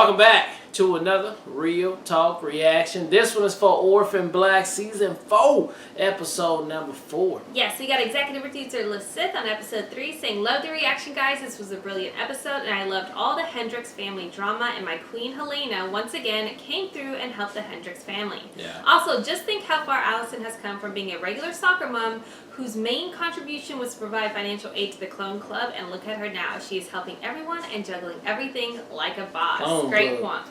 Welcome back to another Real Talk Reaction. This one is for Orphan Black Season 4, Episode number 4. Yes, we got executive producer Lysith on Episode 3 saying, "Love the reaction, guys. This was a brilliant episode, and I loved all the Hendricks family drama, and my queen Helena once again came through and helped the Hendricks family. Yeah. Also, just think how far Allison has come from being a regular soccer mom whose main contribution was to provide financial aid to the Clone Club, and look at her now. She is helping everyone and juggling everything like a boss." Great point.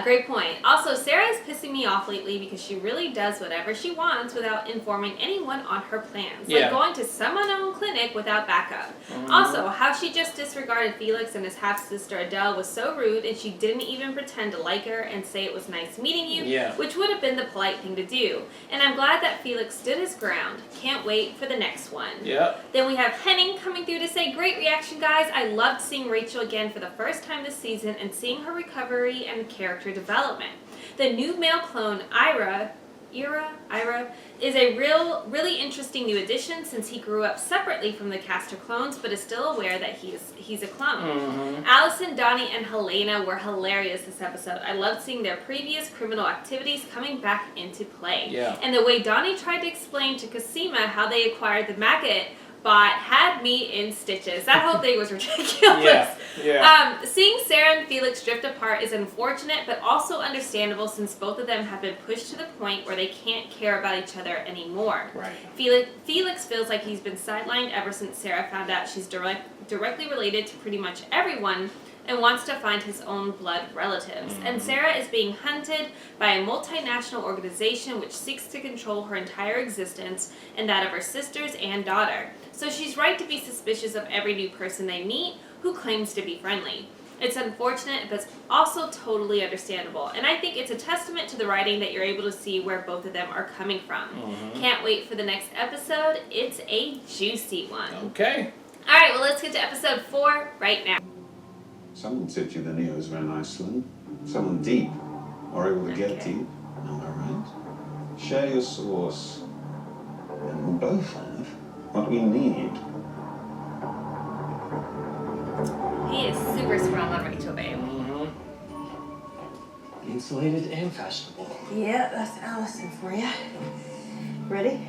Great point. Also, Sarah is pissing me off lately because she really does whatever she wants without informing anyone on her plans. Like going to some unknown clinic without backup. Also, how she just disregarded Felix and his half-sister Adele was so rude, and she didn't even pretend to like her and say it was nice meeting you, which would have been the polite thing to do. And I'm glad that Felix stood his ground. Can't wait for the next one. Then we have Henning coming through to say, "Great reaction, guys. I loved seeing Rachel again for the first time this season and seeing her recovery and character development. The new male clone, Ira, is a really interesting new addition since he grew up separately from the cast of clones, but is still aware that he's a clone. Allison, Donnie, and Helena were hilarious this episode. I loved seeing their previous criminal activities coming back into play. And the way Donnie tried to explain to Cosima how they acquired the maggot bot had me in stitches. That whole thing was ridiculous. Seeing Sarah and Felix drift apart is unfortunate, but also understandable since both of them have been pushed to the point where they can't care about each other anymore. Felix feels like he's been sidelined ever since Sarah found out she's directly related to pretty much everyone and wants to find his own blood relatives. And Sarah is being hunted by a multinational organization which seeks to control her entire existence and that of her sisters and daughter. So she's right to be suspicious of every new person they meet who claims to be friendly. It's unfortunate, but it's also totally understandable. And I think it's a testament to the writing that you're able to see where both of them are coming from. Can't wait for the next episode. It's a juicy one. Okay. All right, well, let's get to Episode 4 right now. Someone said to you the Neo is very nice, Slim. Someone deep, or able to get deep. Am I right? Share your source. And we both have what we need. He is super sprung on Rachel, babe. Insulated and fashionable. Yeah, that's Allison for you. Ready?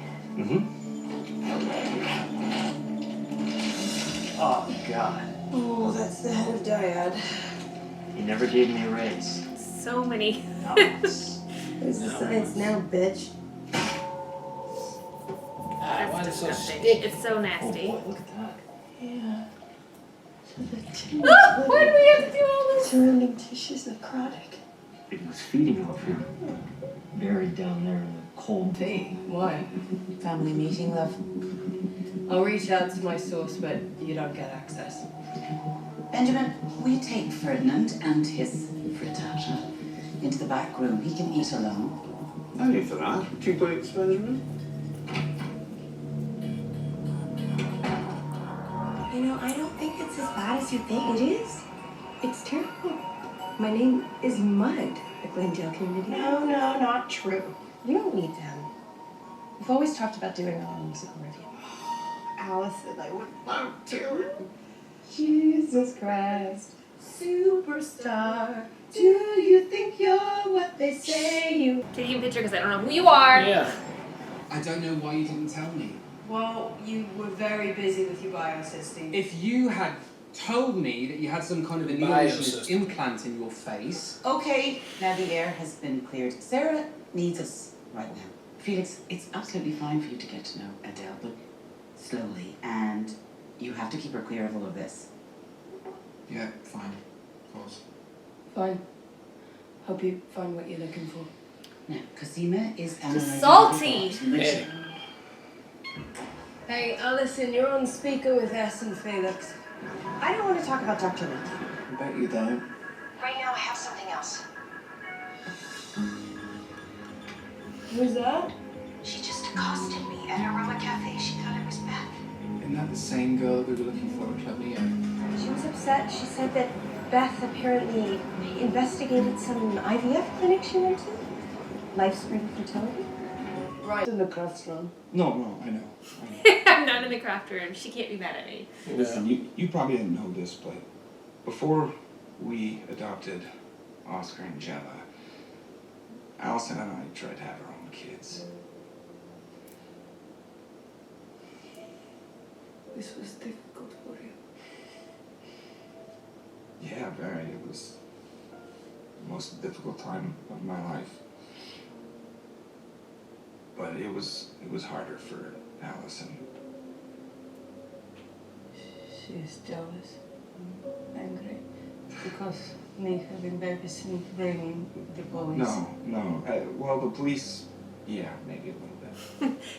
Oh, God. Oh, that's the head of Dyad. He never gave me a raise. So many. Nuts. There's the science now, bitch. Why is it so disgusting. sticky? It's so nasty. Oh, boy, look at that. Yeah. So the Why do we have to do all this? surrounding tissue's necrotic. It was feeding off him. Buried down there in the cold vein. Why? Family meeting, love. I'll reach out to my source, but you don't get access. Benjamin, we take Ferdinand and his frittata into the back room. He can eat alone. No need for that. 2 plates, Benjamin. You know, I don't think it's as bad as you think. It is. It's terrible. My name is Mud, the Glendale community. No, not true. You don't need them. We've always talked about doing our own musical review. Allison, I would love to. Jesus Christ. Superstar, do you think you're what they say you... Take a picture because I don't know who you are. I don't know why you didn't tell me. Well, you were very busy with your biosystem. If you had told me that you had some kind of a neonatalist implant in your face... Okay, now the air has been cleared. Sarah needs us right now. Felix, it's absolutely fine for you to get to know Adele, but slowly, and you have to keep her clear of all of this. Yeah, fine. Of course. Fine. Hope you find what you're looking for. Now, Cosima is analyzing Salty. the report. Hey, Allison, you're on speaker with S and Felix. I don't want to talk about Dr. Lynn. I bet you don't. Right now, I have something else. Who's that? She just accosted me at Aroma Cafe. She thought it was Beth. Isn't that the same girl we were looking for at Club Neo? She was upset. She said that Beth apparently investigated some IVF clinic she went to. Lifespring Fertility. Right in the craft room. No, I know. I'm not in the craft room. She can't be mad at me. Listen, you probably didn't know this, but before we adopted Oscar and Gemma. Allison and I tried to have our own kids. This was difficult for you. Yeah, very. It was the most difficult time of my life. But it was harder for Allison. She is jealous, angry, because me having babies and bringing the boys. No. Well, the police, yeah, maybe a little bit.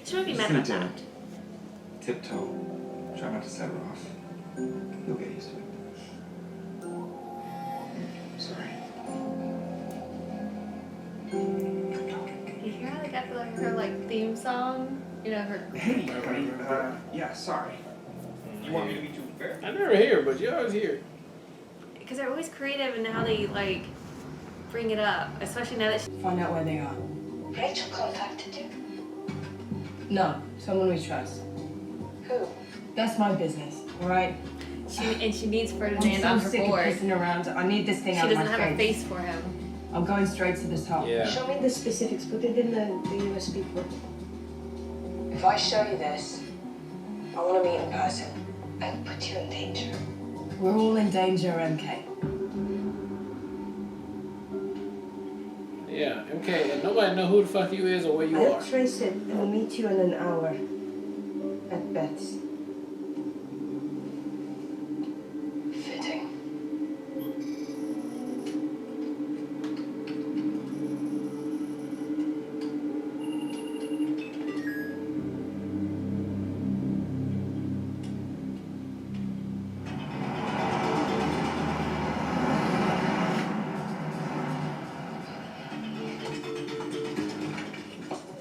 She might be Just mad need about to that. tiptoe. Try not to set her off. You'll get used to it. Sorry. You hear how they got her like theme song? You know, her. Hey, honey, yeah, sorry. You want me to be too fair? I never hear, but you always hear. Because they're always creative in how they like bring it up, especially now that she. Find out where they are. Rachel contacted you. No, someone we trust. Who? That's my business, all right? She needs I'm Ferdinand so on her sick of board. pissing around. I need this thing She out of doesn't my have a face. face for him. I'm going straight to the top. Yeah. Show me the specifics. Put it in the USB port. If I show you this, I want to meet in person. I'll put you in danger. We're all in danger, MK. Yeah, MK, and nobody know who the fuck you is or where you I'll are. trace it and we'll meet you in an hour at Beth's. Fitting.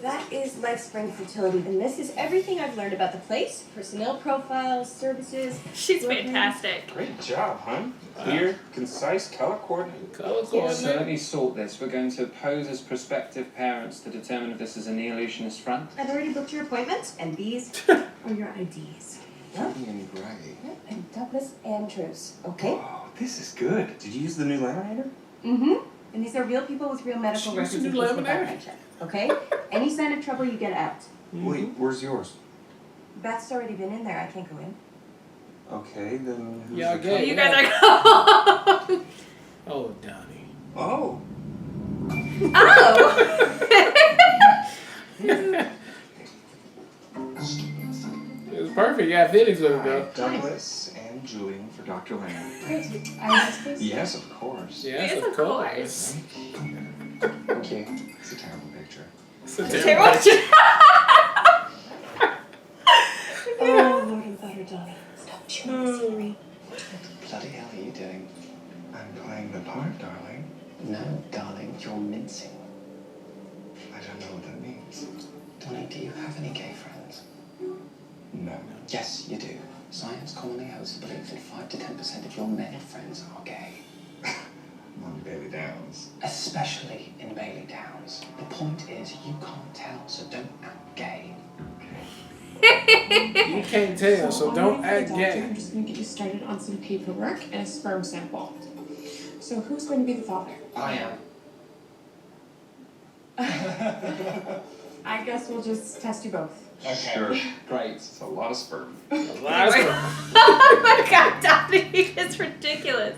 That is LifeSpring Fertility, and this is everything I've learned about the place, personnel profiles, services. She's programs. fantastic. Great job, hon. Clear, concise, color coordinated. Color So let coordinate. me sort this. We're going to pose as prospective parents to determine if this is a neo-illusionist front. I've already booked your appointments, and these are your IDs. Ian Gray. Yep, and Douglas Andrews. Okay? Oh, this is good. Did you use the new laminator? Mm-hmm. And these are real people with real medical She used records to in do case of a laminator? background check. Okay? Any sign of trouble, you get out. Wait, where's yours? Beth's already been in there. I can't go in. Okay, then who's Y'all the gay. You guys are gone. Oh, Donnie. Oh. Oh. It was perfect. You got feelings with it, though. Douglas and Julian for Dr. Lamb. Great. IDs, please. Yes, of course. Yes, Yes, of of course. Thank you. It's a terrible picture. It's a Terrible. terrible picture. Oh, Lord and Butter, Donnie. Stop chewing the scenery. What the bloody hell are you doing? I'm playing the part, darling. No, darling, you're mincing. I don't know what that means. Donnie, do you have any gay friends? No. Yes, you do. Science commonly holds the belief that 5 to 10% of your male friends are gay. On Bailey Downs. Especially in Bailey Downs. The point is, you can't tell, so don't act gay. You can't tell, so don't act Doctor, gay. I'm just going to get you started on some paperwork and a sperm sample. So who's going to be the father? I am. I guess we'll just test you both. Okay. Sure. Great. It's a lot of sperm. Last one. Oh my god, Donnie, it's ridiculous.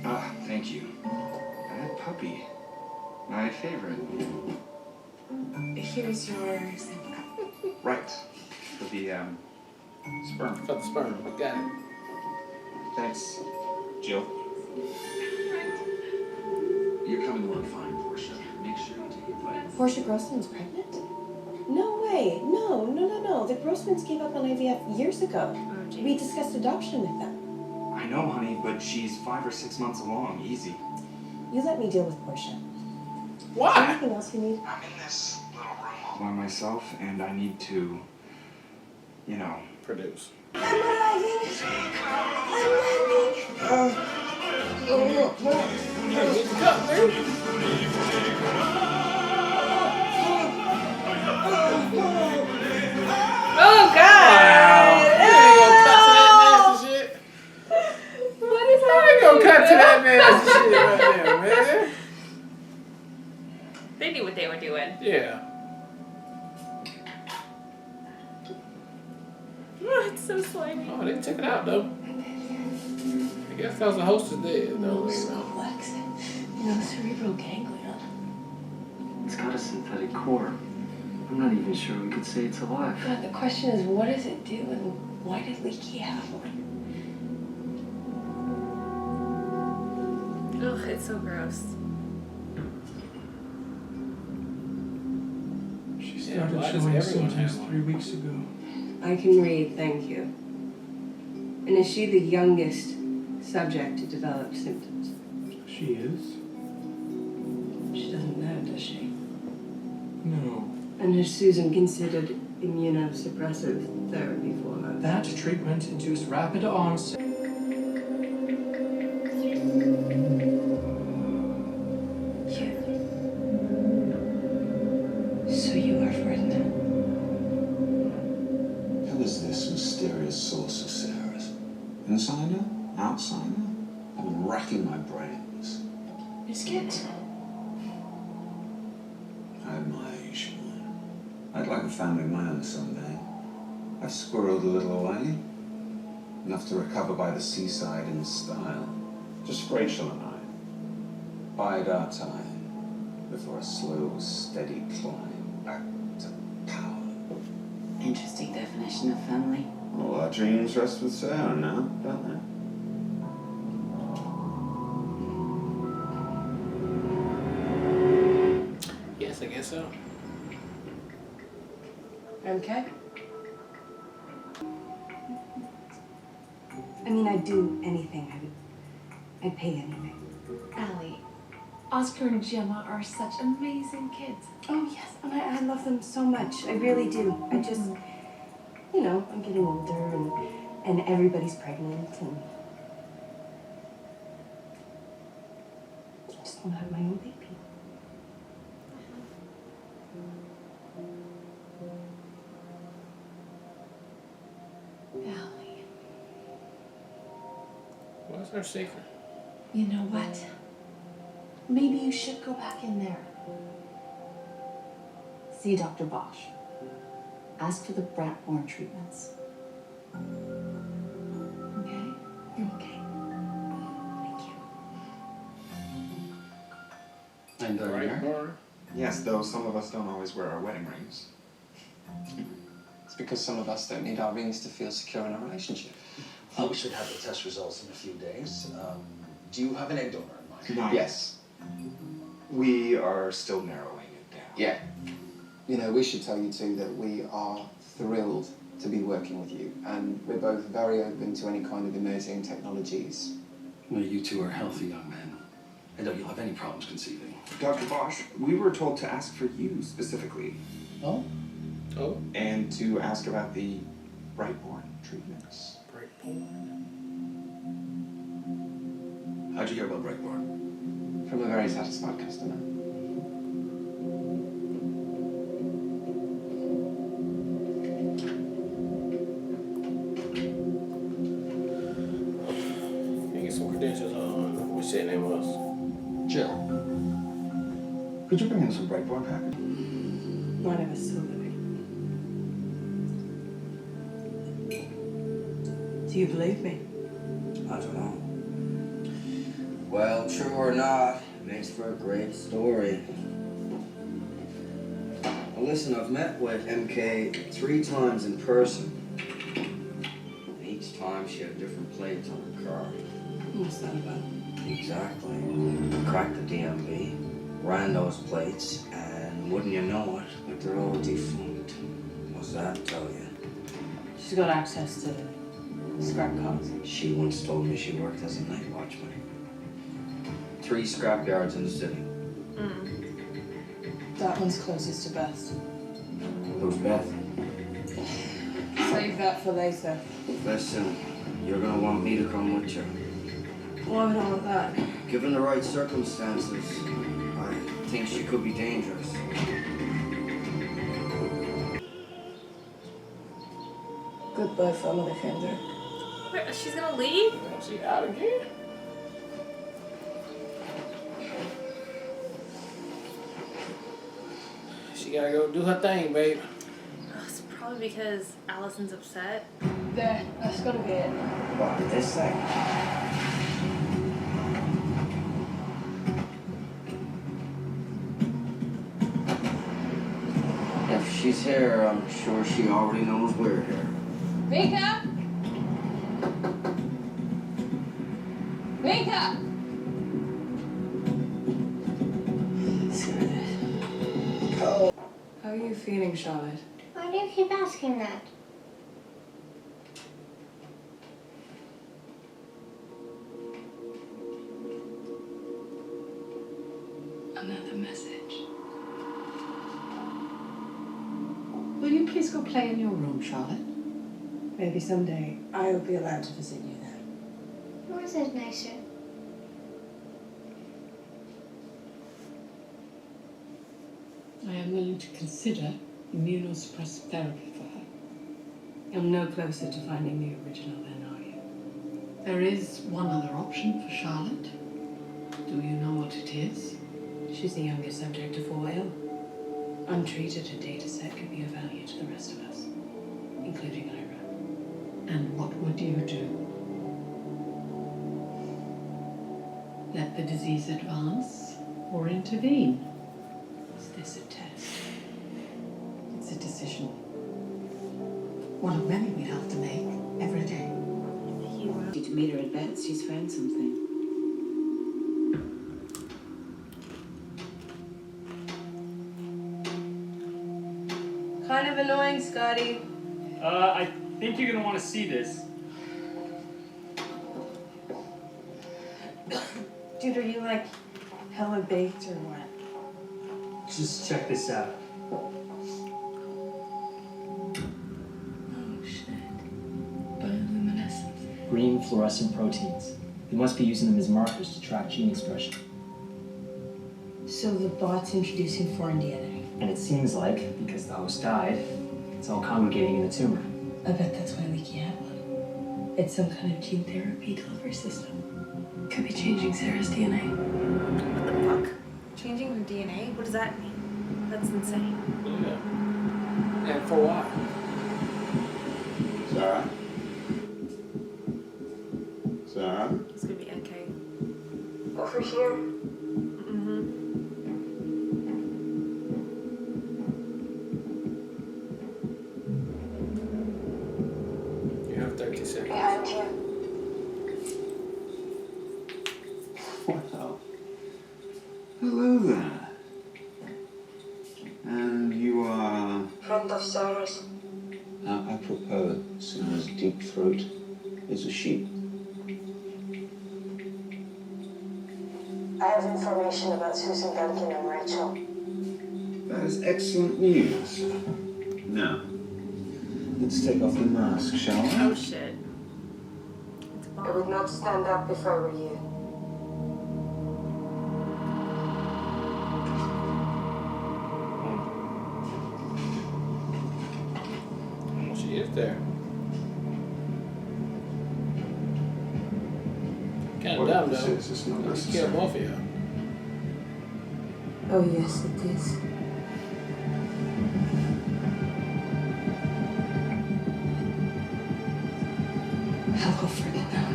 Ah, thank you. That puppy. My favorite. Here's your sample. Right. For the, sperm. For the sperm. Got it. Thanks, Jill. You're coming along fine, Portia. Make sure you take your place. Portia Grossman's pregnant? No way. No. The Grossmans gave up on IVF years ago. We discussed adoption with them. I know, honey, but she's 5 or 6 months along. Easy. You let me deal with Portia. Why? Anything else you need? I'm in this little room all by myself, and I need to, you know. Produce. I'm arriving. Get the cup, man. Oh god! Wow. You ain't gonna cut to that nasty shit. They knew what they were doing. Yeah. Oh, it's so slimy. Oh, they took it out though. I guess because the host is dead. No, complex. Cerebral ganglion. It's got a synthetic core. I'm not even sure we could say it's alive. God, the question is, what does it do, and why did Leaky have one? Ugh, it's so gross. She started showing symptoms 3 weeks ago. I can read, thank you. And is she the youngest subject to develop symptoms? She is? She doesn't know, does she? No. And has Susan considered immunosuppressive therapy for her? That treatment induced rapid onset. So you are pregnant? Who is this mysterious source of Sarah's? Insider? Outsider? I've been racking my brains. Biscuit? I admire you, Siobhan. I'd like a family of my own someday. I've squirreled a little away. Enough to recover by the seaside in style. Just Rachel and I. Bide our time before a slow, steady climb back to power. Interesting definition of family. All our dreams rest with Sarah now, don't they? Yes, I guess so. Okay. I mean, I'd do anything. I'd pay anything. Allie, Oscar and Gemma are such amazing kids. Oh, yes, and I love them so much. I really do. I just, I'm getting older and everybody's pregnant and I just want to have my own baby. Allie, What's her secret? you know what? Maybe you should go back in there. See Dr. Bosch. Ask for the Bratborn treatments. Okay? Okay. Thank you. And Right, Barn? yes, though some of us don't always wear our wedding rings. It's because some of us don't need our rings to feel secure in a relationship. We should have the test results in a few days. Do you have an egg donor in mind? Not Yes. We are still narrowing it down. Yeah. You know, we should tell you too that we are thrilled to be working with you, and we're both very open to any kind of emerging technologies. Well, you two are healthy young men. I doubt you'll have any problems conceiving. Dr. Bosch, we were told to ask for you specifically. Oh? Oh? And to ask about the Brightborn treatments. How'd you hear about Breakborn? From a very satisfied customer. Let me get some credentials on. What shit name was? Jill. Could you bring in some Breakborn package? One of us so living. Do you believe me? I don't know. Well, true or not, it makes for a great story. Well, listen, I've met with MK 3 times in person. Each time she had different plates on her car. What's that about? Exactly. Cracked the DMV, ran those plates, and wouldn't you know it, but they're all defunct. What's that tell you? She's got access to scrap cars. She once told me she worked as a night watchman. 3 scrap yards in the city. That one's closest to Beth. Who's Beth? Save that for later. Listen, you're gonna want me to come with you. Why would I want that? Given the right circumstances, I think she could be dangerous. Goodbye, family friend. Wait, she's gonna leave? Is she out again? gotta go do her thing, babe. It's probably because Allison's upset. There, that's gotta be it. What did this say? If she's here, I'm sure she already knows we're here. Vika! Vika! How are you feeling, Charlotte? Why do you keep asking that? Another message. Will you please go play in your room, Charlotte? Maybe someday I will be allowed to visit you there. Yours is nicer. I am willing to consider immunosuppressive therapy for her. I'm no closer to finding the original then, are you? There is one other option for Charlotte. Do you know what it is? She's the youngest subject to fall ill. Untreated, her data set could be of value to the rest of us, including Ira. And what would you do? Let the disease advance or intervene? Is this a test? It's a decision. One of many we have to make every day. Did you meet her at bed? She's found something. Kind of annoying, Scotty. I think you're gonna want to see this. Dude, are you like hella baked or what? Just check this out. Oh shit. Bioluminescence. Green fluorescent proteins. They must be using them as markers to track gene expression. So the bot's introducing foreign DNA. And it seems like, because the host died, it's all congregating in the tumor. I bet that's why Leaky had one. It's some kind of gene therapy delivery system. Could be changing Sarah's DNA. What the fuck? Changing her DNA? What does that mean? That's insane. Yeah. And for what? Sarah? Sarah? It's gonna be NK. Over here. Mm-hmm. You have 30 seconds. Behind you. Well, hello there. And you are... Friend of Sarah's. Apropos, Sarah's deep throat is a sheep. I have information about Susan Duncan and Rachel. That is excellent news. Now, let's take off the mask, shall we? Oh shit. I would not stand up if I were you. Well, she is there. Kind of What dumb, if this though. is? It's not You necessary. kill both of you. Oh yes, it is. I'll go for it now.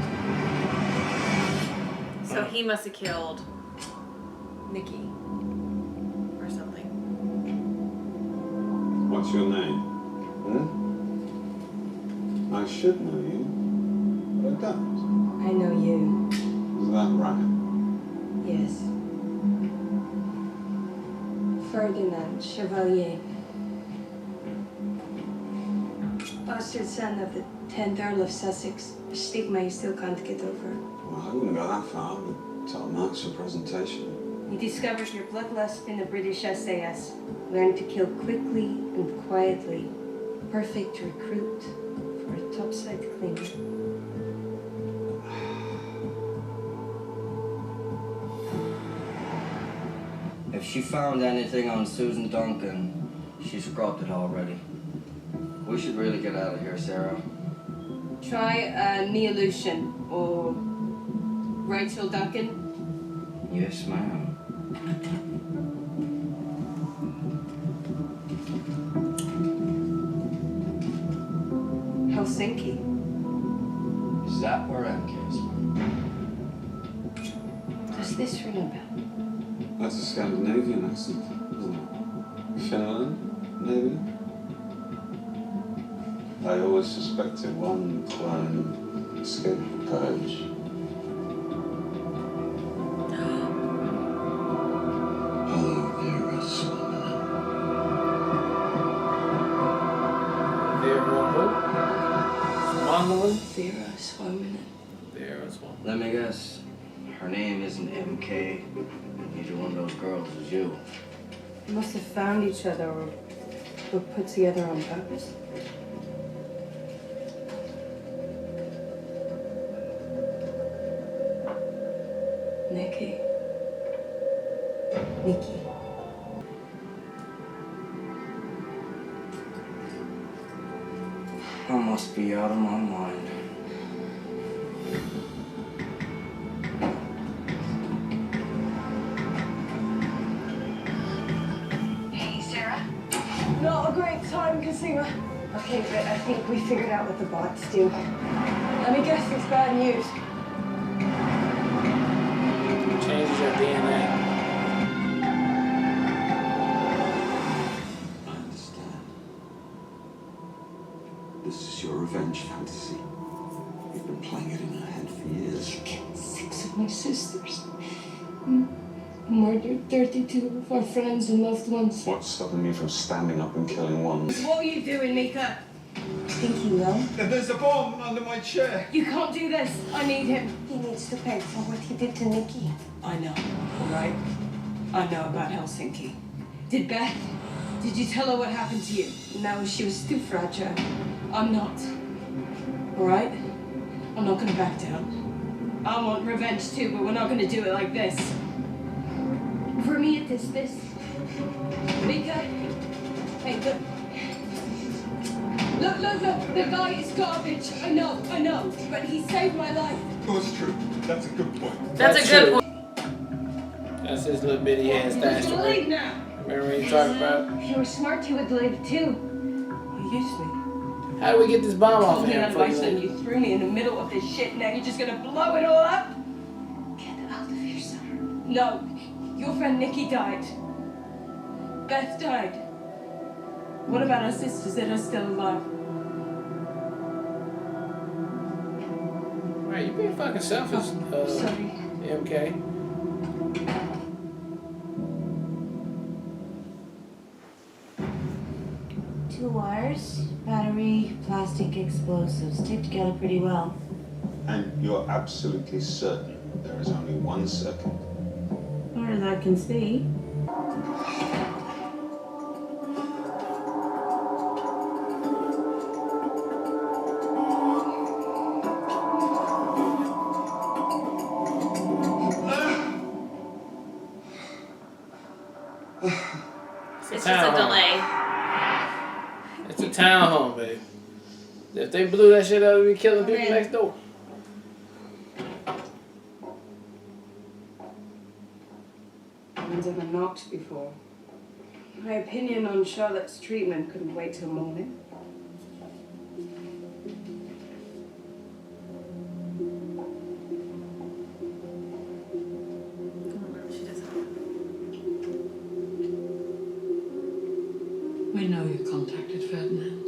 So he must have killed Nikki or something. What's your name? I should know you, but I don't. I know you. Is that right? Yes. Ferdinand Chevalier. Bastard son of the 10th Earl of Sussex. A stigma you still can't get over. Well, I wouldn't go that far, but top marks for presentation. You discovered your bloodlust in the British SAS. Learned to kill quickly and quietly. Perfect recruit for a topside cleaner. If she found anything on Susan Duncan, she's forgot it already. We should really get out of here, Sarah. Try a Neolution or Rachel Duncan. Yes, ma'am. Helsinki. Is that where MK is from? Does this ring a bell? That's a Scandinavian accent, isn't it? Finland, maybe? I always suspected one clone escaped the purge. Hello, Vera Swaminathan. Vera who? Swaminathan? Vera Swaminathan. Vera Swaminathan. Let me guess. Her name isn't MK. Neither one of those girls is you. You must have found each other or were put together on purpose. Nikki. I must be out of my mind. Hey, Sarah? Not a great time, Casima. Okay, but I think we figured out what the bots do. Let me guess, it's bad news. Changes your DNA. I understand. This is your revenge fantasy. You've been playing it in her head for years. You killed 6 of my sisters. Murdered 32 of our friends and loved ones. What's stopping me from standing up and killing one? What are you doing, Mika? I think he will. There's a bomb under my chair. You can't do this. I need him. He needs to pay for what he did to Nikki. I know, all right? I know about Helsinki. Did Beth? Did you tell her what happened to you? No, she was too fragile. I'm not. All right? I'm not gonna back down. I want revenge too, but we're not gonna do it like this. For me, it is this. Mika? Hey, look, the guy is garbage. I know, but he saved my life. Oh, it's true. That's a good point. That's a good point. That's his little bitty ass stash. He's leave now. Remember when you talked about? If you were smart, you would leave too. You used me. How do we get this bomb off of Told me him? on my son, you threw me in the middle of this shit. Now you're just gonna blow it all up? Get out of here, son. No, your friend Nikki died. Beth died. What about our sisters that are still alive? Right, you being fucking selfish. Sorry. MK. Two wires, battery, plastic explosives, taped together pretty well. And you're absolutely certain there is only one circuit? As far as I can see. It's just a delay. It's a townhome, babe. If they blew that shit up, we'd be killing people next door. No one's ever knocked before. My opinion on Charlotte's treatment couldn't wait till morning. We know you contacted Ferdinand.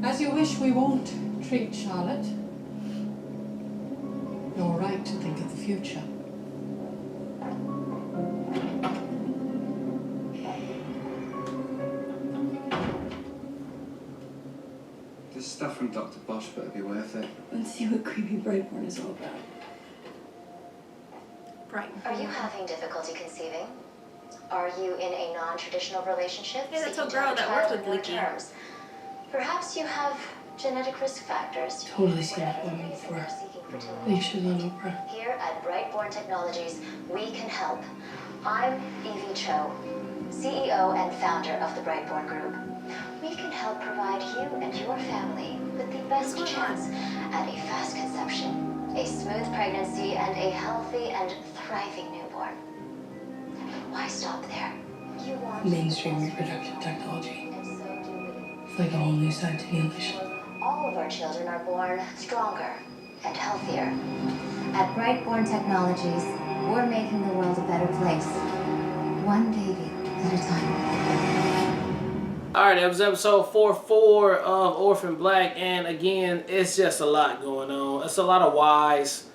As you wish, we won't treat Charlotte. You're right to think of the future. This stuff from Dr. Bosch better be worth it. Let's see what creepy Brightborn is all about. Are you having difficulty conceiving? Are you in a non-traditional relationship? Hey, that's a seeking to girl have a that child worked with on your Licky. terms? Perhaps you have genetic risk factors. Totally seen that woman before. They should on Oprah. Here at Brightborn Technologies, we can help. I'm Evie Cho, CEO and founder of the Brightborn Group. We can help provide you and your family with the best chance at a fast conception, a smooth pregnancy, and a healthy and thriving newborn. Why stop there? You want Mainstream reproductive technology. and It's like a whole new side to the ambition. All of our children are born stronger and healthier. At Brightborn Technologies, we're making the world a better place. One baby at a time. Alright, that was episode 4 of Orphan Black, and again, it's just a lot going on. It's a lot of whys.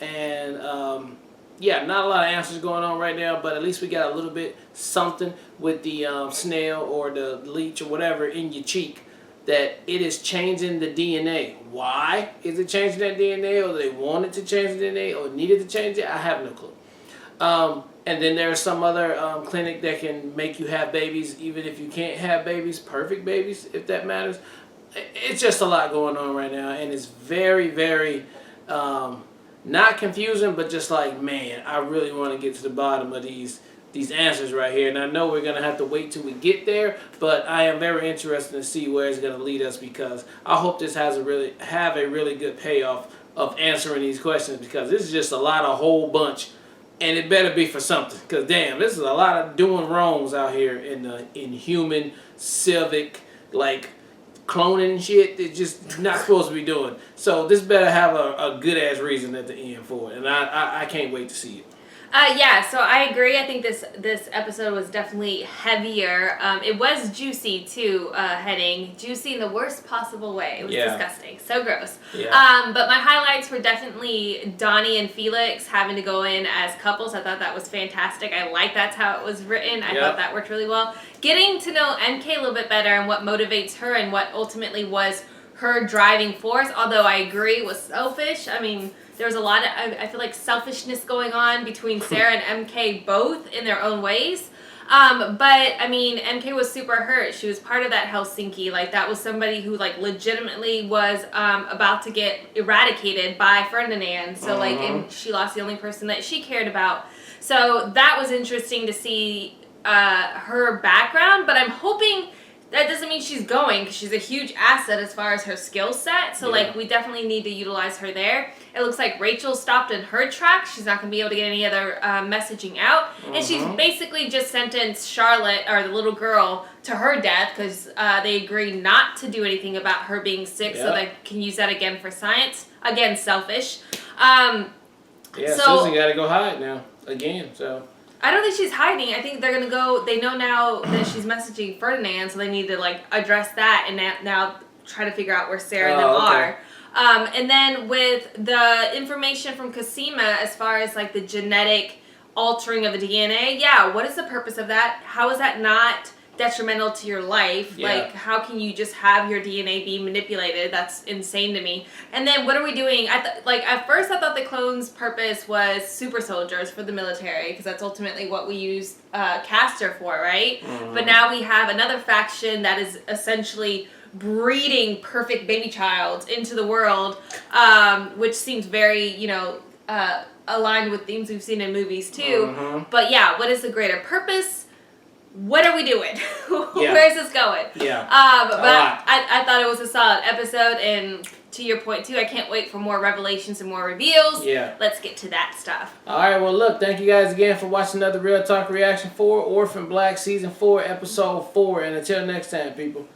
And yeah, not a lot of answers going on right now, but at least we got a little bit something with the snail or the leech or whatever in your cheek, that it is changing the DNA. Why is it changing that DNA? Or they wanted to change the DNA or needed to change it? I have no clue. And then there's some other clinic that can make you have babies even if you can't have babies, perfect babies, if that matters. It's just a lot going on right now, and it's very, very not confusing, but just like, man, I really want to get to the bottom of these answers right here. And I know we're going to have to wait till we get there, but I am very interested to see where it's going to lead us, because I hope this has a really good payoff of answering these questions, because this is just a lot, a whole bunch. And it better be for something, because damn, this is a lot of doing wrongs out here in human, civic, like cloning shit that just not supposed to be doing. So this better have a good ass reason at the end for it, and I can't wait to see it. Yeah, so I agree. I think this episode was definitely heavier. It was juicy too, heading juicy in the worst possible way. It was disgusting, so gross. Yeah. But my highlights were definitely Donnie and Felix having to go in as couples. I thought that was fantastic. I like that's how it was written. I thought that worked really well. Getting to know MK a little bit better and what motivates her and what ultimately was her driving force. Although I agree it was selfish. I mean, there was a lot of, I feel like, selfishness going on between Sarah and MK, both in their own ways. But, I mean, MK was super hurt. She was part of that Helsinki. Like, that was somebody who, like, legitimately was about to get eradicated by Ferdinand. So, like, and she lost the only person that she cared about. So that was interesting to see her background. But I'm hoping that doesn't mean she's going, because she's a huge asset as far as her skill set. So, like, we definitely need to utilize her there. It looks like Rachel stopped in her tracks. She's not going to be able to get any other messaging out. And she's basically just sentenced Charlotte, or the little girl, to her death, because they agreed not to do anything about her being sick, so they can use that again for science. Again, selfish. So Susan got to go hide now, again, so... I don't think she's hiding. I think they're going to go... They know now that she's messaging Ferdinand, so they need to, like, address that and now try to figure out where Sarah and them are. And then with the information from Cosima as far as, like, the genetic altering of the DNA, what is the purpose of that? How is that not detrimental to your life? Like, how can you just have your DNA be manipulated? That's insane to me. And then what are we doing? At first I thought the clone's purpose was super soldiers for the military, because that's ultimately what we use Castor for, right? But now we have another faction that is essentially breeding perfect baby child into the world, which seems very, aligned with themes we've seen in movies too. But what is the greater purpose? What are we doing? Where's this going? But I thought it was a solid episode, and to your point too, I can't wait for more revelations and more reveals. Let's get to that stuff. Alright, well look, thank you guys again for watching another Real Talk Reaction for Orphan Black Season 4, Episode 4, and until next time, people.